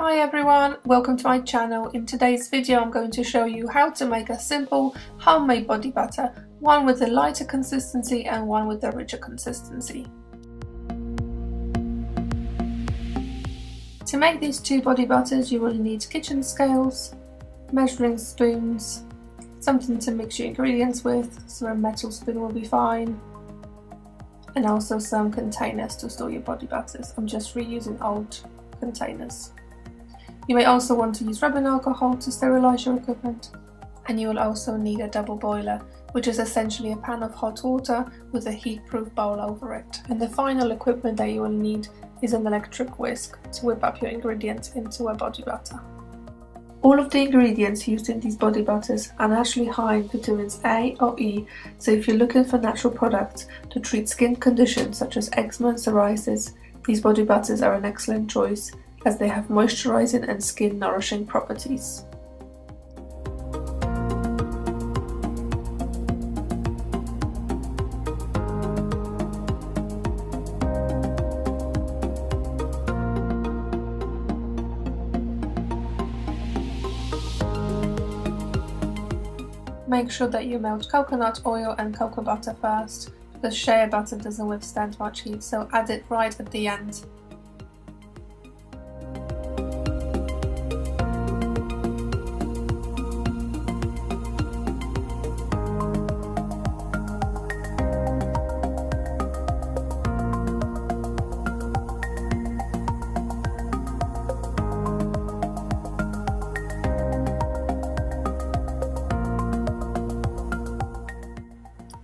Hi everyone, welcome to my channel. In today's video I'm going to show you how to make a simple homemade body butter, one with a lighter consistency and one with a richer consistency. To make these two body butters you will need kitchen scales, measuring spoons, something to mix your ingredients with, so a metal spoon will be fine, and also some containers to store your body butters. I'm just reusing old containers. You may also want to use rubbing alcohol to sterilise your equipment, and you will also need a double boiler, which is essentially a pan of hot water with a heat-proof bowl over it. And the final equipment that you will need is an electric whisk to whip up your ingredients into a body butter. All of the ingredients used in these body butters are naturally high in vitamins A or E, so if you're looking for natural products to treat skin conditions such as eczema and psoriasis, these body butters are an excellent choice, as they have moisturizing and skin nourishing properties. Make sure that you melt coconut oil and cocoa butter first, because shea butter doesn't withstand much heat, so add it right at the end.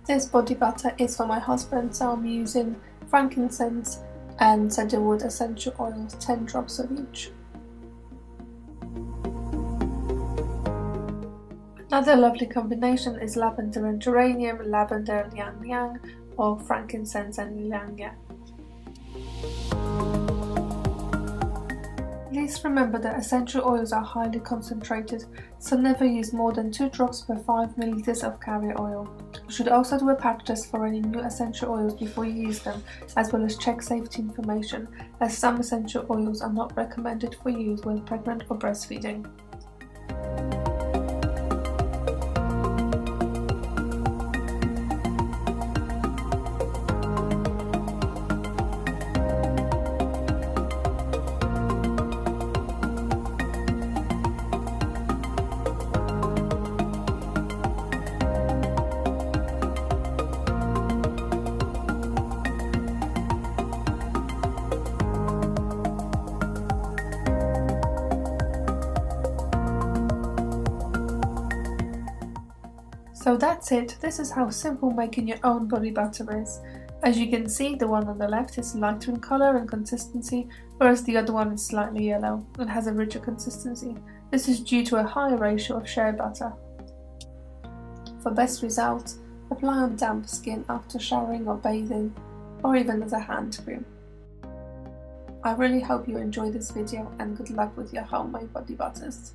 This body butter is for my husband, so I'm using frankincense and cedarwood essential oils, 10 drops of each. Another lovely combination is lavender and geranium, lavender yang yang, or frankincense and ylang ylang. Please remember that essential oils are highly concentrated, so never use more than 2 drops per 5 ml of carrier oil. You should also do a patch test for any new essential oils before you use them, as well as check safety information, as some essential oils are not recommended for use when pregnant or breastfeeding. So that's it. This is how simple making your own body butter is. As you can see, the one on the left is lighter in colour and consistency, whereas the other one is slightly yellow and has a richer consistency. This is due to a higher ratio of shea butter. For best results, apply on damp skin after showering or bathing, or even as a hand cream. I really hope you enjoy this video, and good luck with your homemade body butters.